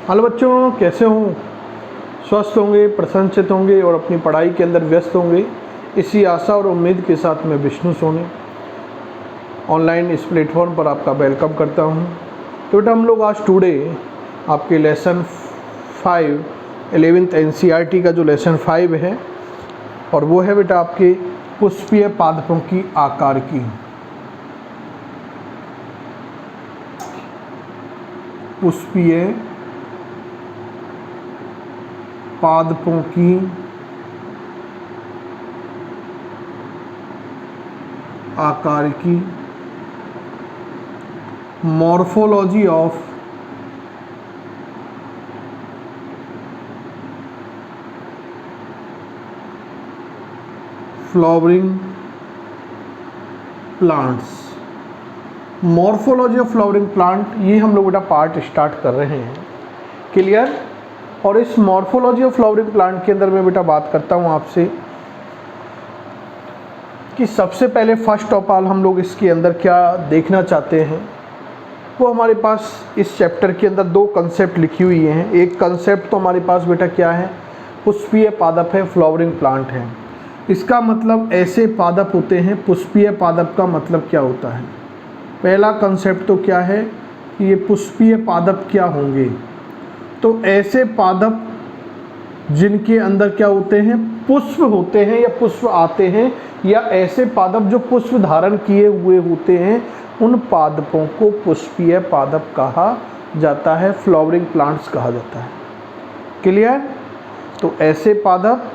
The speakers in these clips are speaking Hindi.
हेलो बच्चों, कैसे हों? स्वस्थ होंगे, प्रसन्नचित होंगे और अपनी पढ़ाई के अंदर व्यस्त होंगे। इसी आशा और उम्मीद के साथ मैं विष्णु सोनी ऑनलाइन इस प्लेटफॉर्म पर आपका वेलकम करता हूं। तो बेटा हम लोग आज टुडे आपके लेसन 5 11th NCERT का जो लेसन 5 है और वो है बेटा आपके पुष्पीय पादपों की आकार की। पुष्पीय पादपों की आकार की morphology of flowering plants. Morphology of flowering plant, ये हम लोग बेटा पार्ट स्टार्ट कर रहे हैं। क्लियर? और इस मॉर्फोलॉजी ऑफ फ्लावरिंग प्लांट के अंदर मैं बेटा बात करता हूँ आपसे कि सबसे पहले फर्स्ट ऑफ ऑल हम लोग इसके अंदर क्या देखना चाहते हैं। वो हमारे पास इस चैप्टर के अंदर 2 कंसेप्ट लिखी हुई हैं। एक कंसेप्ट तो हमारे पास बेटा क्या है, पुष्पीय पादप है, फ्लावरिंग प्लांट है। इसका मतलब ऐसे पादप होते हैं। पुष्पीय पादप का मतलब क्या होता है? पहला कंसेप्ट तो क्या है कि ये पुष्पीय पादप क्या होंगे। तो ऐसे पादप जिनके अंदर क्या होते हैं, पुष्प होते हैं या पुष्प आते हैं, या ऐसे पादप जो पुष्प धारण किए हुए होते हैं, उन पादपों को पुष्पीय पादप कहा जाता है, फ्लावरिंग प्लांट्स कहा जाता है। क्लियर? तो ऐसे पादप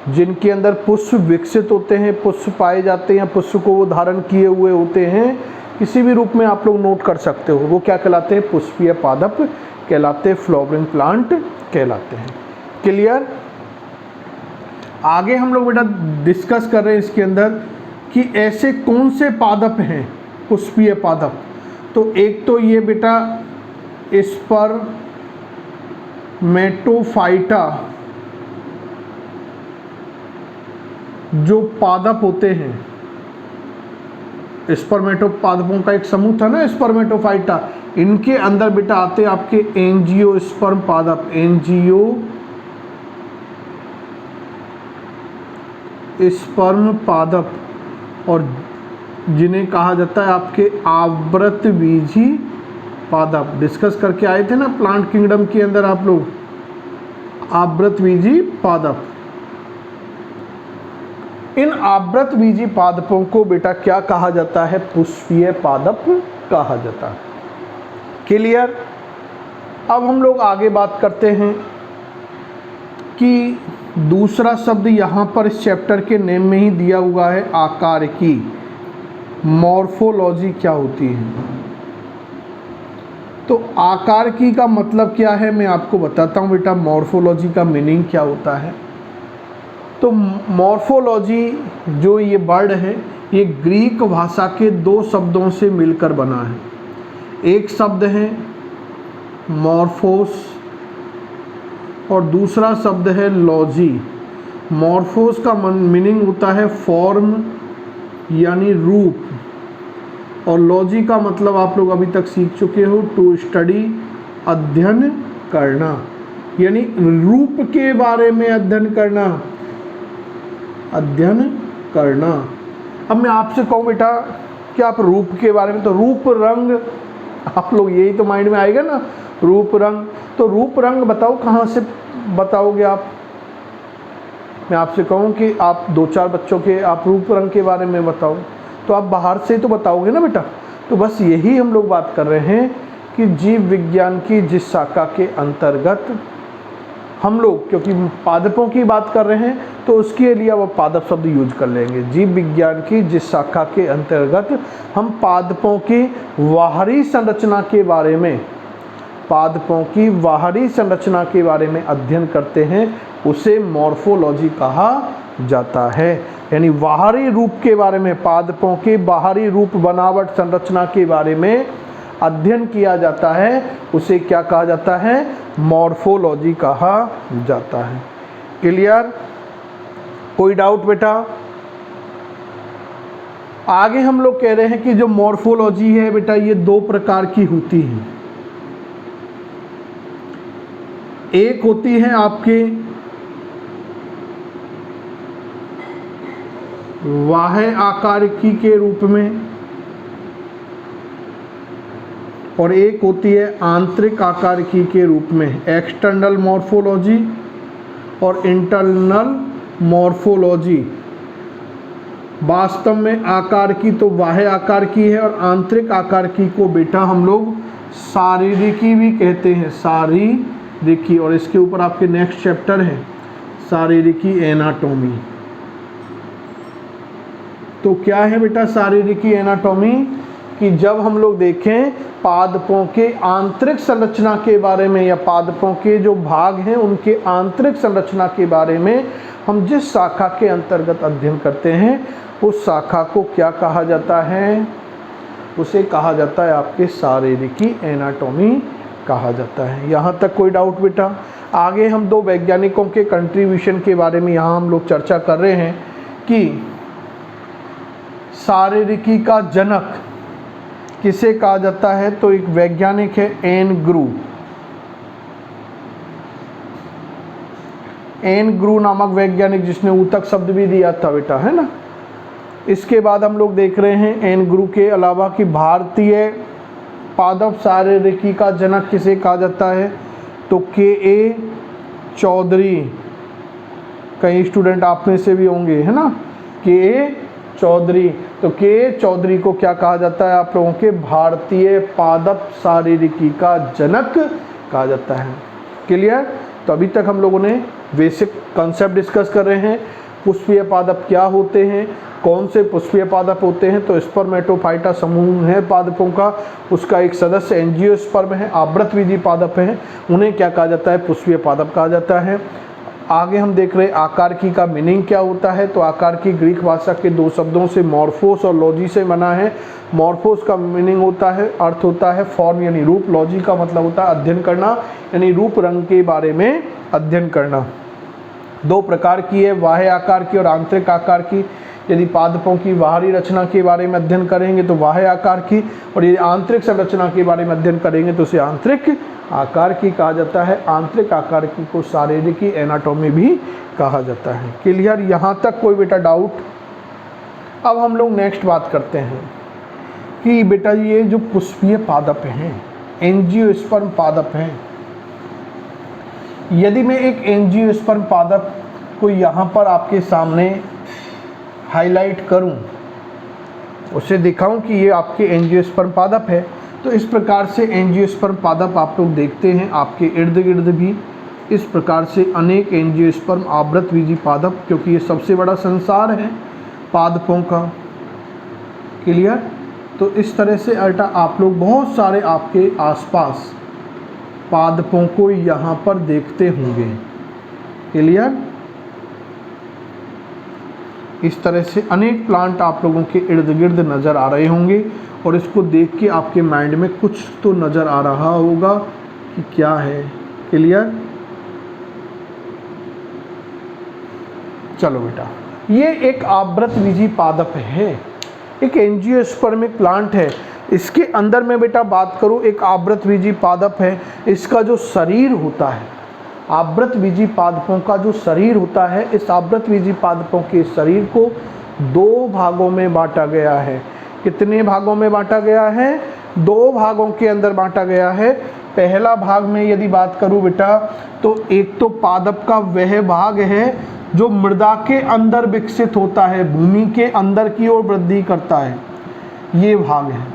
जिनके अंदर पुष्प विकसित होते हैं, पुष्प पाए जाते हैं, पुष्प को वो धारण किए हुए होते हैं, किसी भी रूप में आप लोग नोट कर सकते हो, वो क्या कहलाते हैं? पुष्पीय पादप कहलाते हैं, फ्लावरिंग प्लांट कहलाते हैं। क्लियर? आगे हम लोग बेटा डिस्कस कर रहे हैं इसके अंदर कि ऐसे कौन से पादप हैं पुष्पीय पादप। तो एक तो ये बेटा स्पर्मेटोफाइटा जो पादप होते हैं, स्पर्मेटो पादपों का एक समूह था ना, स्पर्मेटोफाइटा। इनके अंदर बेटा आते हैं आपके एंजियोस्पर्म पादप, एंजियोस्पर्म पादप, और जिन्हें कहा जाता है आपके आवृतबीजी पादप। डिस्कस करके आए थे ना प्लांट किंगडम के अंदर आप लोग, आवृतबीजी पादप। इन आवृतबीजी पादपों को बेटा क्या कहा जाता है? पुष्पीय पादप कहा जाता है। क्लियर? अब हम लोग आगे बात करते हैं कि दूसरा शब्द यहाँ पर इस चैप्टर के नेम में ही दिया हुआ है, आकार की। मॉर्फोलॉजी क्या होती है? तो आकार की का मतलब क्या है मैं आपको बताता हूँ बेटा। मॉर्फोलॉजी का मीनिंग क्या होता है? तो मॉर्फोलॉजी जो ये वर्ड है, ये ग्रीक भाषा के 2 शब्दों से मिलकर बना है। एक शब्द है मॉर्फोस और दूसरा शब्द है लॉजी। मॉर्फोस का मीनिंग होता है फॉर्म यानी रूप, और लॉजी का मतलब आप लोग अभी तक सीख चुके हो, टू स्टडी, अध्ययन करना, यानी रूप के बारे में अध्ययन करना, अध्ययन करना। अब मैं आपसे कहूँ बेटा कि आप रूप के बारे में, तो रूप रंग, आप लोग यही तो माइंड में आएगा ना, रूप रंग। तो रूप रंग बताओ, कहाँ से बताओगे आप? मैं आपसे कहूँ कि आप 2-4 बच्चों के आप रूप रंग के बारे में बताओ, तो आप बाहर से ही तो बताओगे ना बेटा। तो बस यही हम लोग बात कर रहे हैं कि जीव विज्ञान की जिस शाखा के अंतर्गत हम लोग, क्योंकि पादपों की बात कर रहे हैं तो उसके लिए वो पादप शब्द यूज कर लेंगे। जीव विज्ञान की जिस शाखा के अंतर्गत हम पादपों की बाहरी संरचना के बारे में, पादपों की बाहरी संरचना के बारे में अध्ययन करते हैं, उसे मॉर्फोलॉजी कहा जाता है। यानी बाहरी रूप के बारे में, पादपों के बाहरी रूप, बनावट, संरचना के बारे में अध्ययन किया जाता है, उसे क्या कहा जाता है? मॉर्फोलॉजी कहा जाता है। क्लियर? कोई डाउट बेटा? आगे हम लोग कह रहे हैं कि जो मॉर्फोलॉजी है बेटा, ये 2 प्रकार की होती है। एक होती है आपके बाह्य आकारिकी के रूप में और एक होती है आंतरिक आकारिकी के रूप में, एक्सटर्नल मॉर्फोलॉजी और इंटरनल मॉर्फोलॉजी। वास्तव में आकारिकी तो बाह्य आकारिकी है और आंतरिक आकारिकी को बेटा हम लोग शारीरिकी भी कहते हैं, शारीरिकी। और इसके ऊपर आपके नेक्स्ट चैप्टर है शारीरिकी एनाटॉमी। तो क्या है बेटा शारीरिकी एनाटॉमी कि जब हम लोग देखें पादपों के आंतरिक संरचना के बारे में या पादपों के जो भाग हैं उनके आंतरिक संरचना के बारे में हम जिस शाखा के अंतर्गत अध्ययन करते हैं उस शाखा को क्या कहा जाता है, उसे कहा जाता है आपके शारीरिकी एनाटॉमी कहा जाता है। यहाँ तक कोई डाउट बेटा? आगे हम दो वैज्ञानिकों के कंट्रीब्यूशन के बारे में यहाँ हम लोग चर्चा कर रहे हैं कि शारीरिकी का जनक किसे कहा जाता है। तो एक वैज्ञानिक है एन ग्रू। एन ग्रू नामक वैज्ञानिक जिसने ऊतक शब्द भी दिया था बेटा, है ना। इसके बाद हम लोग देख रहे हैं एन ग्रू के अलावा कि भारतीय पादप शारीरिकी का जनक किसे कहा जाता है। तो के ए चौधरी, कई स्टूडेंट आप में से भी होंगे, है ना, के ए चौधरी। तो के चौधरी को क्या कहा जाता है आप लोगों के भारतीय पादप शारीरिकी का जनक कहा जाता है। क्लियर? तो अभी तक हम लोगों ने बेसिक कॉन्सेप्ट डिस्कस कर रहे हैं। पुष्पीय पादप क्या होते हैं, कौन से पुष्पीय पादप होते हैं। तो स्पर्मेटोफाइटा समूह है पादपों का, उसका एक सदस्य एंजियोस्पर्म है, आवृतबीजी पादप हैं, उन्हें क्या कहा जाता है, पुष्पीय पादप कहा जाता है। आगे हम देख रहे हैं आकारिकी का मीनिंग क्या होता है। तो आकारिकी ग्रीक भाषा के दो शब्दों से मॉर्फोस और लॉजी से बना है। मॉर्फोस का मीनिंग होता है, अर्थ होता है फॉर्म यानी रूप, लॉजी का मतलब होता है अध्ययन करना यानी रूप रंग के बारे में अध्ययन करना। दो प्रकार की है, बाह्य आकार की और आंतरिक आकार की। यदि पादपों की बाहरी रचना के बारे में अध्ययन करेंगे तो बाह्य आकार की, और यदि आंतरिक संरचना के बारे में अध्ययन करेंगे तो उसे आंतरिक आकार की कहा जाता है। आंतरिक आकार की को शारीरिकी एनाटॉमी भी कहा जाता है। क्लियर? यहाँ तक कोई बेटा डाउट? अब हम लोग नेक्स्ट बात करते हैं कि बेटा ये जो पुष्पीय पादप हैं, एंजियोस्पर्म पादप हैं, यदि मैं एक एंजियोस्पर्म पादप को यहाँ पर आपके सामने हाईलाइट करूं, उसे दिखाऊं कि ये आपके एंजियोस्पर्म पादप है, तो इस प्रकार से एंजियोस्पर्म पादप आप लोग देखते हैं आपके इर्द गिर्द भी इस प्रकार से अनेक एंजियोस्पर्म आवृतबीजी पादप, क्योंकि ये सबसे बड़ा संसार है पादपों का। क्लियर? तो इस तरह से अल्टा आप लोग बहुत सारे आपके आसपास पादपों को यहाँ पर देखते होंगे। क्लियर? इस तरह से अनेक प्लांट आप लोगों के इर्द गिर्द नज़र आ रहे होंगे और इसको देख के आपके माइंड में कुछ तो नज़र आ रहा होगा कि क्या है। क्लियर? चलो बेटा, ये एक आवृतबीजी पादप है, एक एंजियोस्पर्मिक प्लांट है। इसके अंदर में बेटा बात करूँ, एक आवृतबीजी पादप है। इसका जो शरीर होता है, आवृतबीजी पादपों का जो शरीर होता है, इस आवृतबीजी पादपों के शरीर को दो भागों में बांटा गया है। कितने भागों में बांटा गया है? दो भागों के अंदर बांटा गया है। पहला भाग में यदि बात करूं बेटा, तो एक तो पादप का वह भाग है जो मृदा के अंदर विकसित होता है, भूमि के अंदर की ओर वृद्धि करता है, ये भाग है।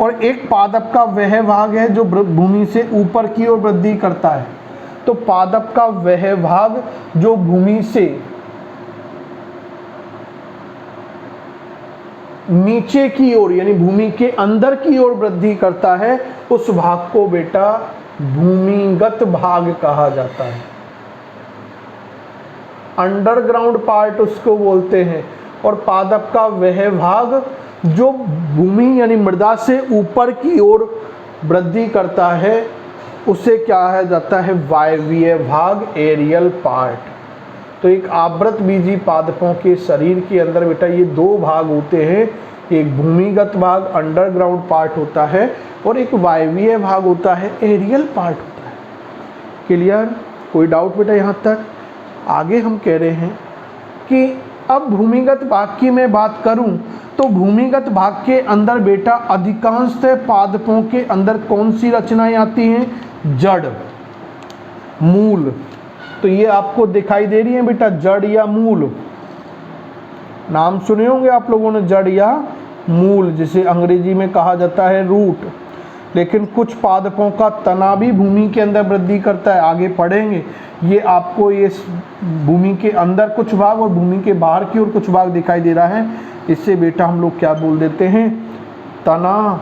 और एक पादप का वह भाग है जो भूमि से ऊपर की ओर वृद्धि करता है। तो पादप का वह भाग जो भूमि से नीचे की ओर यानी भूमि के अंदर की ओर वृद्धि करता है, उस भाग को बेटा भूमिगत भाग कहा जाता है। अंडरग्राउंड पार्ट उसको बोलते हैं। और पादप का वह भाग जो भूमि यानी मृदा से ऊपर की ओर वृद्धि करता है, उसे क्या कहा जाता है? वायवीय भाग, एरियल पार्ट। तो एक आवृतबीजी पादपों के शरीर के अंदर बेटा ये दो भाग होते हैं, एक भूमिगत भाग अंडरग्राउंड पार्ट होता है और एक वायवीय भाग होता है, एरियल पार्ट होता है। क्लियर? कोई डाउट बेटा यहाँ तक? आगे हम कह रहे हैं कि अब भूमिगत भाग की मैं बात करूं तो भूमिगत भाग के अंदर बेटा अधिकांशतः पादपों के अंदर कौन सी रचनाएं आती हैं? जड़, मूल। तो ये आपको दिखाई दे रही है बेटा, जड़ या मूल। नाम सुने होंगे आप लोगों ने, जड़ या मूल, जिसे अंग्रेजी में कहा जाता है रूट। लेकिन कुछ पादपों का तना भी भूमि के अंदर वृद्धि करता है, आगे पढ़ेंगे। ये आपको ये भूमि के अंदर कुछ भाग और भूमि के बाहर की ओर कुछ भाग दिखाई दे रहा है। इससे बेटा हम लोग क्या बोल देते हैं? तना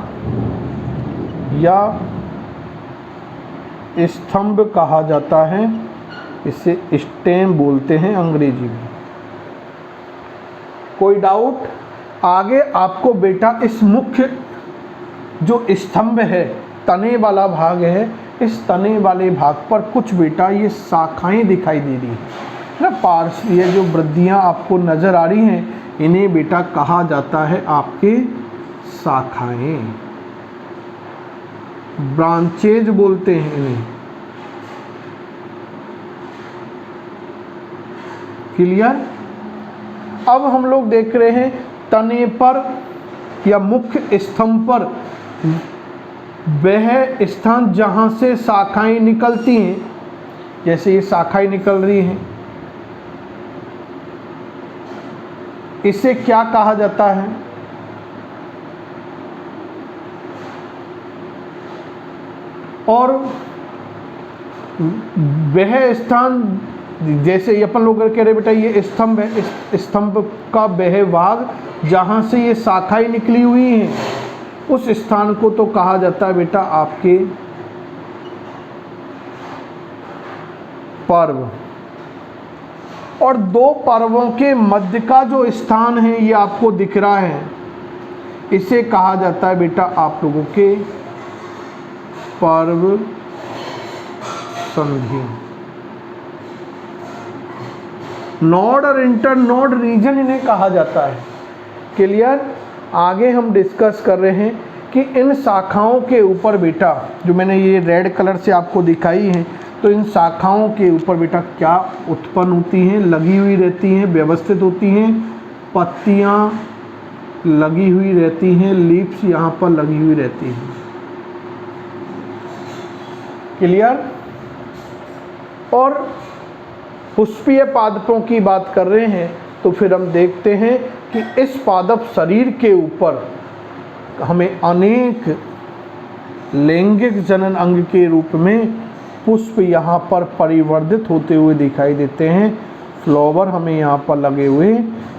या स्तंभ कहा जाता है, इसे स्टेम बोलते हैं अंग्रेजी में। कोई डाउट? आगे आपको बेटा इस मुख्य जो स्तंभ है, तने वाला भाग है, इस तने वाले भाग पर कुछ बेटा ये शाखाएं दिखाई दे रही है ना, पार्श्व, ये जो वृद्धियां आपको नजर आ रही हैं, इन्हें बेटा कहा जाता है आपके शाखाएं, ब्रांचेज बोलते हैं इन्हें। क्लियर? अब हम लोग देख रहे हैं तने पर या मुख्य स्तंभ पर वह स्थान जहां से शाखाएं निकलती हैं, जैसे ये शाखाएं निकल रही हैं, इसे क्या कहा जाता है? और वह स्थान, जैसे ये अपन लोग कह रहे बेटा ये स्तंभ है, इस स्तंभ का वह भाग जहां से ये शाखाएं निकली हुई हैं, उस स्थान को तो कहा जाता है बेटा आपके पर्व। और दो पर्वों के मध्य का जो स्थान है ये आपको दिख रहा है, इसे कहा जाता है बेटा आप लोगों के पर्व संधि। नोड और इंटर नोड रीजन इन्हें कहा जाता है। क्लियर? आगे हम डिस्कस कर रहे हैं कि इन शाखाओं के ऊपर बेटा, जो मैंने ये रेड कलर से आपको दिखाई है, तो इन शाखाओं के ऊपर बेटा क्या उत्पन्न होती हैं? लगी हुई रहती हैं, व्यवस्थित होती हैं, पत्तियां लगी हुई रहती हैं, लीव्स यहाँ पर लगी हुई रहती हैं। क्लियर? और पुष्पीय पादपों की बात कर रहे हैं तो फिर हम देखते हैं कि इस पादप शरीर के ऊपर हमें अनेक लैंगिक जनन अंग के रूप में पुष्प यहाँ पर परिवर्धित होते हुए दिखाई देते हैं, फ्लावर हमें यहाँ पर लगे हुए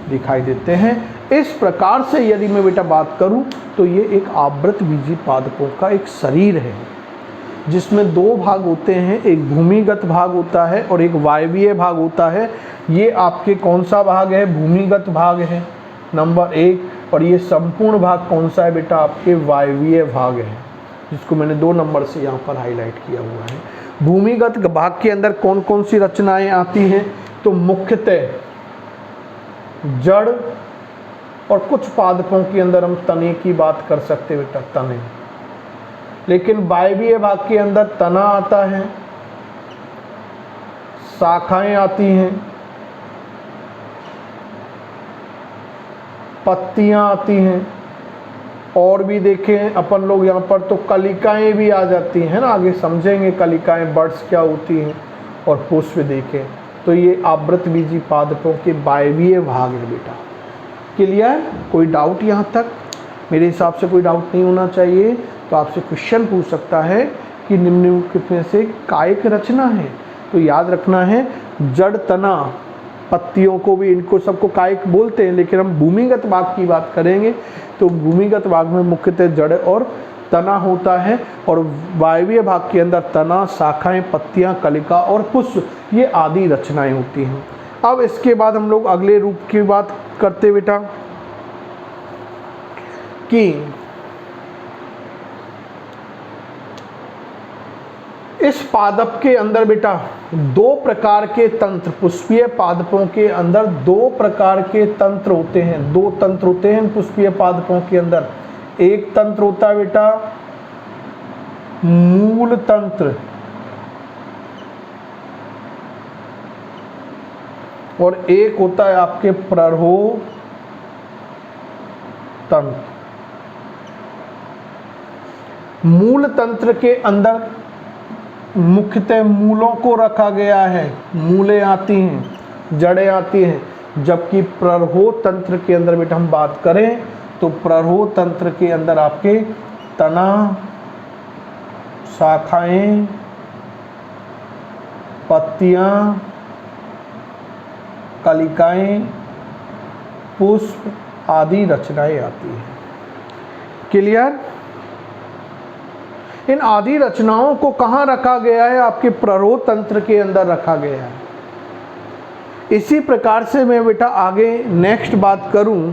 दिखाई देते हैं। इस प्रकार से यदि मैं बेटा बात करूँ तो ये एक आवृत बीजी पादपों का एक शरीर है, जिसमें दो भाग होते हैं, एक भूमिगत भाग होता है और एक वायवीय भाग होता है। ये आपके कौन सा भाग है? भूमिगत भाग है नंबर 1। और ये संपूर्ण भाग कौन सा है बेटा? आपके वायवीय भाग है, जिसको मैंने 2 नंबर से यहाँ पर हाईलाइट किया हुआ है। भूमिगत भाग के अंदर कौन कौन सी रचनाएं आती हैं? तो मुख्यतः जड़ और कुछ पादपों के अंदर हम तने की बात कर सकते हैं बेटा, तने। लेकिन वायवीय भाग के अंदर तना आता है, शाखाएं आती हैं, पत्तियां आती हैं, और भी देखें अपन लोग यहाँ पर तो कलिकाएं भी आ जाती हैं ना, आगे समझेंगे कलिकाएं बर्ड्स क्या होती हैं। और पुष्प देखें तो ये आवृत बीजी पादपों के वायवीय भाग है बेटा। क्लियर? कोई डाउट यहाँ तक? मेरे हिसाब से कोई डाउट नहीं होना चाहिए। तो आपसे क्वेश्चन पूछ सकता है कि निम्नलिखित में से कायिक रचना है, तो याद रखना है जड़, तना, पत्तियों को भी, इनको सबको कायिक बोलते हैं। लेकिन हम भूमिगत भाग की बात करेंगे तो भूमिगत भाग में मुख्यतः जड़ और तना होता है, और वायवीय भाग के अंदर तना, शाखाएं, पत्तियां, कलिका और पुष्प, ये आदि रचनाएं होती हैं। अब इसके बाद हम लोग अगले रूप की बात करते बेटा कि इस पादप के अंदर बेटा 2 प्रकार के तंत्र, पुष्पीय पादपों के अंदर 2 प्रकार के तंत्र होते हैं। 2 तंत्र होते हैं पुष्पीय पादपों के अंदर। एक तंत्र होता है बेटा मूल तंत्र, और एक होता है आपके प्ररहो तंत्र। मूल तंत्र के अंदर मुख्यतः मूलों को रखा गया है, मूलें आती हैं, जड़ें आती हैं, जबकि प्ररहो तंत्र के अंदर बेटा हम बात करें तो प्ररहो तंत्र के अंदर आपके तना, शाखाएं, पत्तियां, कलिकाएं, पुष्प आदि रचनाएं आती हैं। क्लियर? इन आदि रचनाओं को कहाँ रखा गया है? आपके प्ररहो तंत्र के अंदर रखा गया है। इसी प्रकार से मैं बेटा आगे नेक्स्ट बात करूं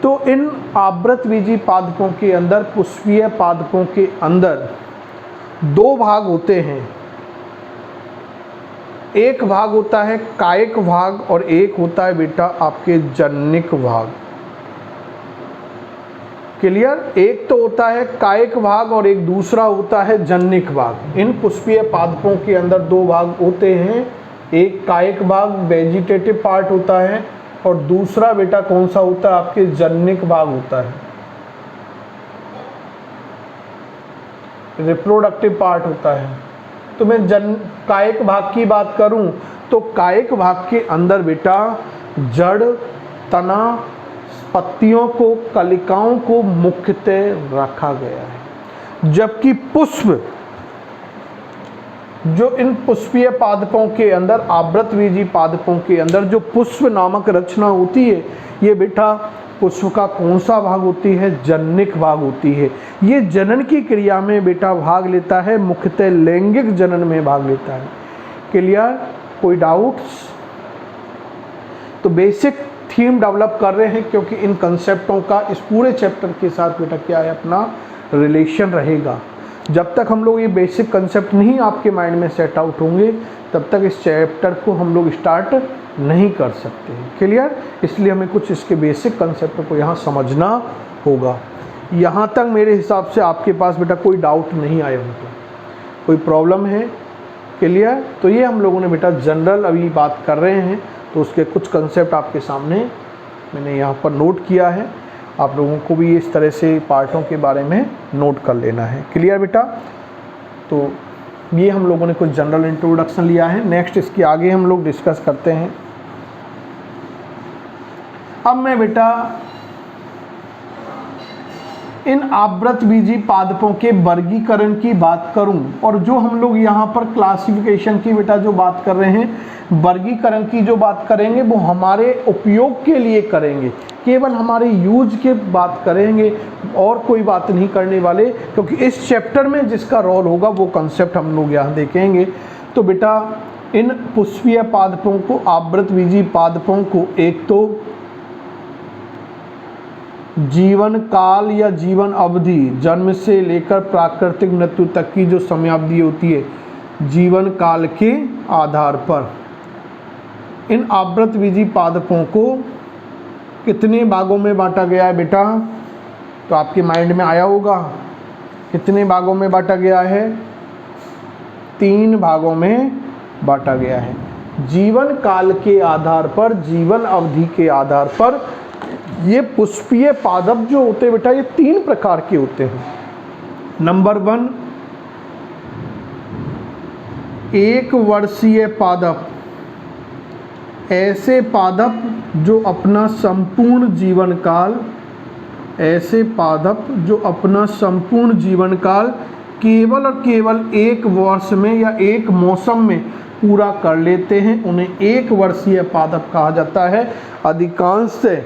तो इन आवृतबीजी पादपों के अंदर, पुष्पीय पादपों के अंदर दो भाग होते हैं। एक भाग होता है कायिक भाग और एक होता है बेटा आपके जनिक भाग। क्लियर? एक तो होता है कायिक भाग और एक दूसरा होता है जनिक भाग। इन पुष्पीय पादपों के अंदर दो भाग होते हैं, एक कायिक भाग वेजिटेटिव पार्ट होता है और दूसरा बेटा कौन सा होता है? आपके जनिक भाग होता है, रिप्रोडक्टिव पार्ट होता है। तो मैं कायिक भाग की बात करूं तो कायिक भाग के अंदर बेटा जड़, तना, पत्तियों को, कलिकाओं को मुख्यतः रखा गया है, जबकि पुष्प जो इन पुष्पीय पादपों के अंदर, आवृतबीजी पादपों के अंदर जो पुष्प नामक रचना होती है, ये बेटा पुष्प का कौन सा भाग होती है? जनिक भाग होती है। ये जनन की क्रिया में बेटा भाग लेता है, मुख्यतः लैंगिक जनन में भाग लेता है। क्लियर? कोई डाउट्स? तो बेसिक थीम डेवलप कर रहे हैं क्योंकि इन कंसेप्टों का इस पूरे चैप्टर के साथ बेटा क्या है? अपना रिलेशन रहेगा। जब तक हम लोग ये बेसिक कंसेप्ट नहीं आपके माइंड में सेट आउट होंगे तब तक इस चैप्टर को हम लोग स्टार्ट नहीं कर सकते हैं। क्लियर? इसलिए हमें कुछ इसके बेसिक कंसेप्ट को यहाँ समझना होगा। यहाँ तक मेरे हिसाब से आपके पास बेटा कोई डाउट नहीं आया होगा, कोई प्रॉब्लम है? क्लियर? तो ये हम लोगों ने बेटा जनरल अभी बात कर रहे हैं तो उसके कुछ कंसेप्ट आपके सामने मैंने यहाँ पर नोट किया है। आप लोगों को भी इस तरह से पार्टों के बारे में नोट कर लेना है। क्लियर बेटा? तो ये हम लोगों ने कुछ जनरल इंट्रोडक्शन लिया है। नेक्स्ट इसके आगे हम लोग डिस्कस करते हैं। अब मैं बेटा इन आवृतबीजी पादपों के वर्गीकरण की बात करूं और जो हम लोग यहाँ पर क्लासिफिकेशन की बेटा जो बात कर रहे हैं, वर्गीकरण की जो बात करेंगे वो हमारे उपयोग के लिए करेंगे, केवल हमारे यूज के बात करेंगे और कोई बात नहीं करने वाले, क्योंकि इस चैप्टर में जिसका रोल होगा वो कंसेप्ट हम लोग यहाँ देखेंगे। तो बेटा इन पुष्पीय पादपों को, आवृतबीजी पादपों को एक तो जीवन काल या जीवन अवधि, जन्म से लेकर प्राकृतिक मृत्यु तक की जो समयावधि होती है, जीवन काल के आधार पर इन आवृतबीजी पादपों को कितने भागों में बांटा गया है बेटा? तो आपके माइंड में आया होगा कितने भागों में बांटा गया है? 3 भागों में बांटा गया है। जीवन काल के आधार पर, जीवन अवधि के आधार पर ये पुष्पीय पादप जो होते हैं बेटा ये 3 प्रकार के होते हैं। नंबर 1 1 वर्षीय पादप, ऐसे पादप जो अपना संपूर्ण जीवन काल, ऐसे पादप जो अपना संपूर्ण जीवन काल केवल और केवल 1 वर्ष में या 1 मौसम में पूरा कर लेते हैं, उन्हें 1 वर्षीय पादप कहा जाता है। अधिकांश से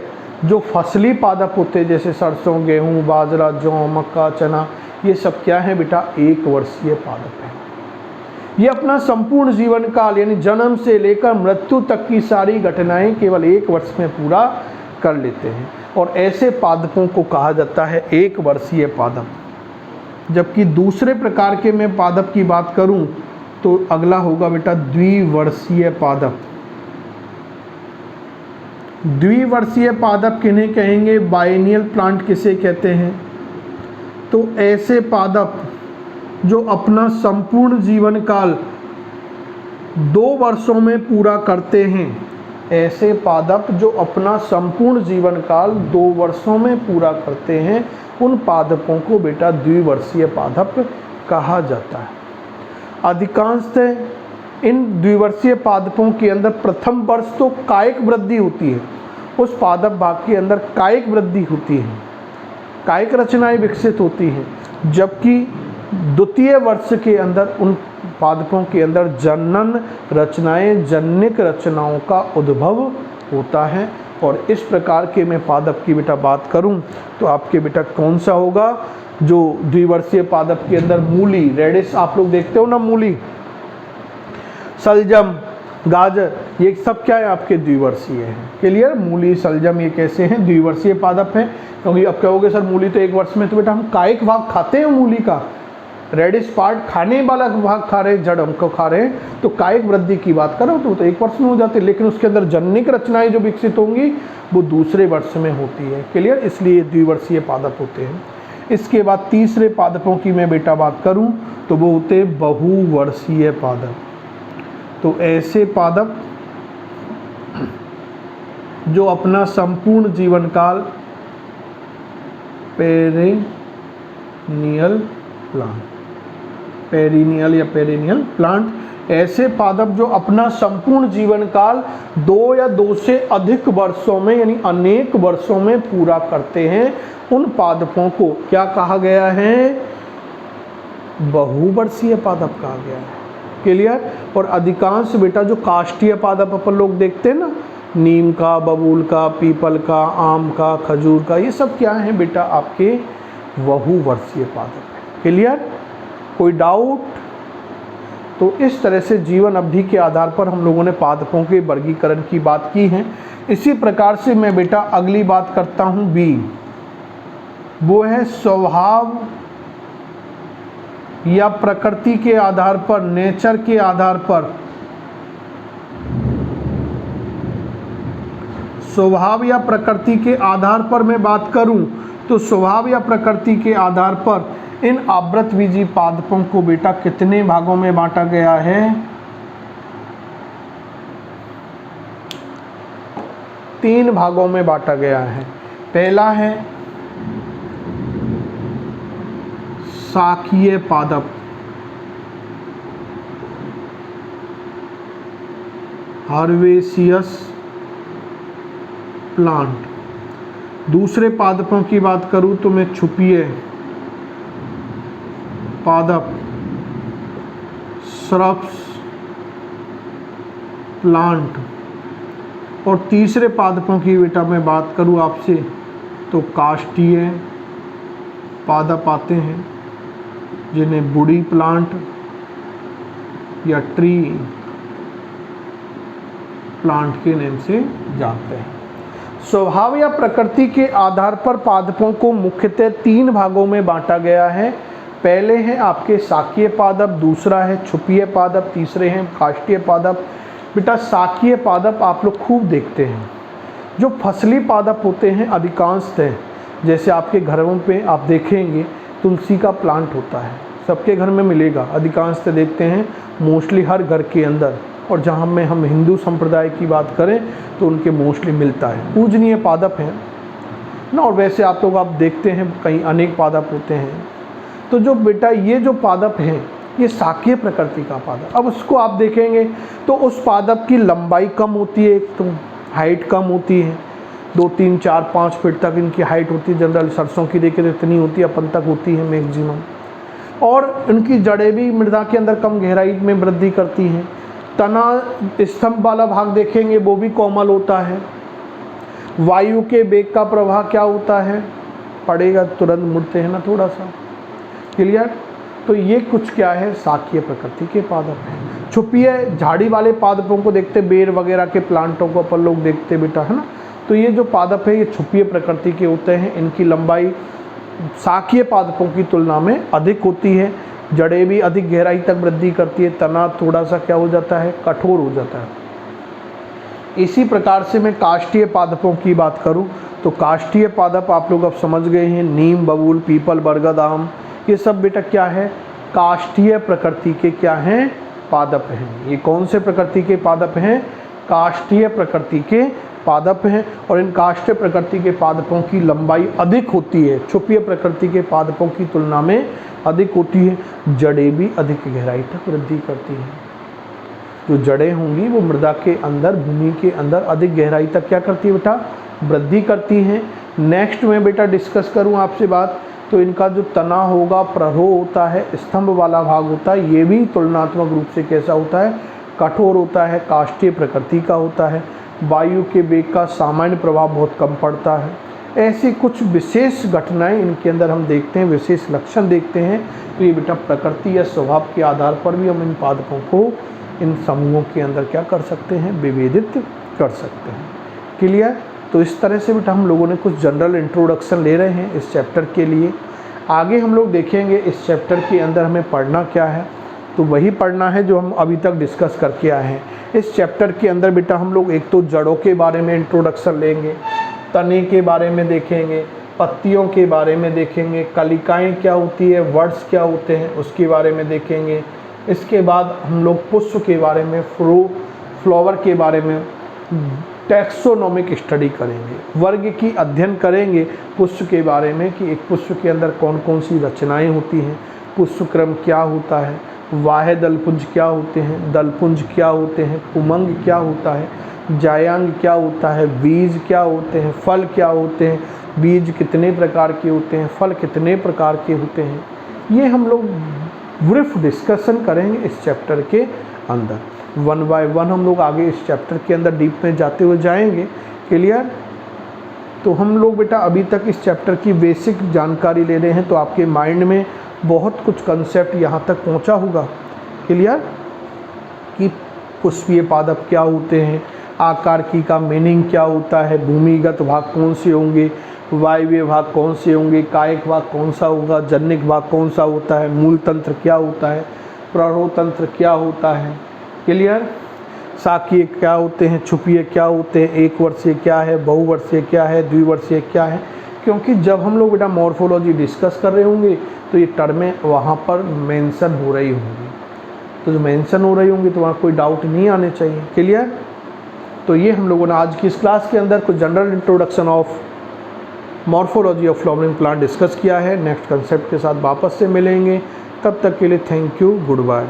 जो फसली पादप होते हैं जैसे सरसों, गेहूं, बाजरा, जौ, मक्का, चना, ये सब क्या है बेटा? 1 वर्षीय पादप है। ये अपना संपूर्ण जीवन काल यानी जन्म से लेकर मृत्यु तक की सारी घटनाएं केवल 1 वर्ष में पूरा कर लेते हैं और ऐसे पादपों को कहा जाता है 1 वर्षीय पादप। जबकि दूसरे प्रकार के मैं पादप की बात करूं तो अगला होगा बेटा द्विवर्षीय पादप। द्विवर्षीय पादप किन्हें कहेंगे? बाइनियल प्लांट किसे कहते हैं? तो ऐसे पादप जो अपना संपूर्ण जीवन काल 2 वर्षों में पूरा करते हैं, ऐसे पादप जो अपना संपूर्ण जीवन काल 2 वर्षों में पूरा करते हैं, उन पादपों को बेटा द्विवर्षीय पादप कहा जाता है। अधिकांशतः इन द्विवर्षीय पादपों के अंदर प्रथम वर्ष तो कायिक वृद्धि होती है, उस पादप भाग के अंदर कायिक वृद्धि होती है, कायिक रचनाएं विकसित होती हैं, जबकि द्वितीय वर्ष के अंदर उन पादपों के अंदर जनन रचनाएं, जन्यक रचनाओं का उद्भव होता है। और इस प्रकार के मैं पादप की बेटा बात करूं तो आपके बेटा कौन सा होगा, जो द्विवर्षीय पादप के अंदर मूली, रेडिश आप लोग देखते हो ना, मूली, सलजम, गाजर, ये सब क्या है आपके द्विवर्षीय हैं। क्लियर? मूली, सलजम ये कैसे हैं? द्विवर्षीय पादप हैं। क्योंकि अब कहोगे सर मूली तो 1 वर्ष में, तो बेटा हम कायिक भाग खाते हैं मूली का, रेडिश पार्ट खाने वाला भाग खा रहे हैं, जड़ हमको खा रहे हैं, तो कायिक वृद्धि की बात करो तो 1 वर्ष में हो जाती है, लेकिन उसके अंदर जन्यक रचनाएं जो विकसित होंगी वो दूसरे वर्ष में होती है। क्लियर? इसलिए द्विवर्षीय पादप होते हैं। इसके बाद तीसरे पादपों की मैं बेटा बात करूं तो वो होते हैं बहुवर्षीय पादप। तो ऐसे पादप जो अपना संपूर्ण जीवन काल पेरेनियल प्लांट, पेरिनियल या पेरेनियल प्लांट, ऐसे पादप जो अपना संपूर्ण जीवन काल 2 या 2 से अधिक वर्षों में यानी अनेक वर्षों में पूरा करते हैं, उन पादपों को क्या कहा गया है? बहुवर्षीय पादप कहा गया है। क्लियर? और अधिकांश बेटा जो काष्ठीय पादप अपन लोग देखते हैं ना, नीम का, बबूल का, पीपल का, आम का, खजूर का, ये सब क्या है बेटा आपके बहुवर्षीय पादप है। क्लियर? कोई डाउट? तो इस तरह से जीवन अवधि के आधार पर हम लोगों ने पादपों के वर्गीकरण की बात की है। इसी प्रकार से मैं बेटा अगली बात करता हूं बी, वो है स्वभाव या प्रकृति के आधार पर, नेचर के आधार पर, स्वभाव या प्रकृति के आधार पर मैं बात करूं तो स्वभाव या प्रकृति के आधार पर इन आवृतबीजी पादपों को बेटा कितने भागों में बांटा गया है? 3 भागों में बांटा गया है। पहला है शाकीय पादप, हर्बेसियस प्लांट। दूसरे पादपों की बात करूं तो मैं छुपीय पादप, श्रब्स प्लांट। और तीसरे पादपों की बेटा मैं बात करूं आपसे तो काष्ठीय पादप आते हैं, जिन्हें वुडी प्लांट या ट्री प्लांट के नाम से जानते हैं। स्वभाव या प्रकृति के आधार पर पादपों को मुख्यतः 3 भागों में बांटा गया है। पहले हैं आपके शाकीय पादप, दूसरा है छुपीय पादप, तीसरे हैं काष्ठीय पादप। बेटा शाकीय पादप आप लोग खूब देखते हैं। जो फसली पादप होते हैं अधिकांशतः, जैसे आपके घरों पे आप देखेंगे तुलसी का प्लांट होता है, सबके घर में मिलेगा, अधिकांशतः देखते हैं, मोस्टली हर घर के अंदर। और जहाँ में हम हिंदू संप्रदाय की बात करें तो उनके मोस्टली मिलता है, पूजनीय पादप हैं ना। और वैसे आप लोग आप देखते हैं कहीं अनेक पादप होते हैं। तो जो बेटा ये जो पादप हैं ये शाकीय प्रकृति का पादप। अब उसको आप देखेंगे तो उस पादप की लंबाई कम होती है, एक तो हाइट कम होती है, 2, 3, 4, 5 फीट तक इनकी हाइट होती है। जनरल सरसों की देखें तो इतनी होती है, अपन तक होती है मैक्सिमम। और इनकी जड़ें भी मृदा के अंदर कम गहराई में वृद्धि करती हैं। तना स्तंभ वाला भाग देखेंगे वो भी कोमल होता है। वायु के वेग का प्रभाव क्या होता है, पड़ेगा तुरंत मुड़ते हैं ना थोड़ा सा। क्लियर? तो ये कुछ क्या है, शाकीय प्रकृति के पादप हैं। छुपीय झाड़ी वाले पादपों को देखते, बेर वगैरह के प्लांटों को अपन लोग देखते बेटा, है ना। तो ये जो पादप है ये छुपीय प्रकृति के होते हैं। इनकी लंबाई शाकीय पादपों की तुलना में अधिक होती है, जड़ें भी अधिक गहराई तक वृद्धि करती है, तना थोड़ा सा क्या हो जाता है, कठोर हो जाता है। इसी प्रकार से मैं काष्ठीय पादपों की बात करूं तो काष्ठीय पादप आप लोग अब समझ गए हैं, नीम, बबूल, पीपल, बरगद, आम, ये सब बेटा क्या है, काष्ठीय प्रकृति के क्या हैं, पादप हैं। ये कौन से प्रकृति के पादप हैं, काष्ठीय प्रकृति के पादप हैं और इन काष्ठीय प्रकृति के पादपों की लंबाई अधिक होती है, क्षुपीय प्रकृति के पादपों की तुलना में अधिक होती है। जड़ें भी अधिक गहराई तक वृद्धि करती हैं। जो जड़ें होंगी वो मृदा के अंदर, भूमि के अंदर अधिक गहराई तक क्या करती है बेटा, वृद्धि करती हैं। नेक्स्ट में बेटा डिस्कस करूं आपसे बात, तो इनका जो तना होगा, प्ररोह होता है, स्तंभ वाला भाग होता है, ये भी तुलनात्मक रूप से कैसा होता है, कठोर होता है, काष्ठीय प्रकृति का होता है। वायु के वेग का सामान्य प्रभाव बहुत कम पड़ता है। ऐसी कुछ विशेष घटनाएं इनके अंदर हम देखते हैं, विशेष लक्षण देखते हैं। तो ये बेटा प्रकृति या स्वभाव के आधार पर भी हम इन पादपों को इन समूहों के अंदर क्या कर सकते हैं, विभेदित कर सकते हैं। क्लियर? तो इस तरह से बेटा हम लोगों ने कुछ जनरल इंट्रोडक्शन ले रहे हैं इस चैप्टर के लिए। आगे हम लोग देखेंगे इस चैप्टर के अंदर हमें पढ़ना क्या है, तो वही पढ़ना है जो हम अभी तक डिस्कस करके आए हैं। इस चैप्टर के अंदर बेटा हम लोग एक तो जड़ों के बारे में इंट्रोडक्शन लेंगे, तने के बारे में देखेंगे, पत्तियों के बारे में देखेंगे, कलिकाएं क्या होती है, वर्ड्स क्या होते हैं उसके बारे में देखेंगे। इसके बाद हम लोग पुष्प के बारे में, फ्लावर के बारे में टैक्सोनॉमिक स्टडी करेंगे, वर्ग की अध्ययन करेंगे पुष्प के बारे में कि एक पुष्प के अंदर कौन कौन सी रचनाएं होती हैं, पुष्प क्रम क्या होता है, वाह्य दलपुंज क्या होते हैं, दलपुंज क्या होते हैं, पुमंग क्या होता है, जायांग क्या होता है, बीज क्या होते हैं, फल क्या होते हैं, बीज कितने प्रकार के होते हैं, फल कितने प्रकार के होते हैं। ये हम लोग ब्रीफ डिस्कशन करेंगे इस चैप्टर के अंदर। 1 बाय 1 हम लोग आगे इस चैप्टर के अंदर डीप में जाते हुए जाएंगे। क्लियर? तो हम लोग बेटा अभी तक इस चैप्टर की बेसिक जानकारी ले रहे हैं, तो आपके माइंड में बहुत कुछ कंसेप्ट यहाँ तक पहुँचा होगा। क्लियर? कि पुष्पीय पादप क्या होते हैं, आकार की का मीनिंग क्या होता है, भूमिगत भाग कौन से होंगे, वायवीय भाग कौन से होंगे, कायिक भाग कौन सा होगा, जनिक भाग कौन सा होता है, मूल तंत्र क्या होता है, प्ररोह तंत्र क्या होता है। क्लियर? शाकीय क्या होते हैं, क्षुपीय क्या होते हैं, एक वर्षीय क्या है, बहुवर्षीय क्या है, द्विवर्षीय क्या है। क्योंकि जब हम लोग बेटा मॉर्फोलॉजी डिस्कस कर रहे होंगे तो ये टर्में वहाँ पर मेंशन हो रही होंगी, तो जो मेंशन हो रही होंगी तो वहाँ कोई डाउट नहीं आने चाहिए। क्लियर? तो ये हम लोगों ने आज की इस क्लास के अंदर कुछ general introduction of morphology of flowering plant discuss किया है। नेक्स्ट कंसेप्ट के साथ वापस से मिलेंगे, तब तक के लिए थैंक यू, गुड बाय।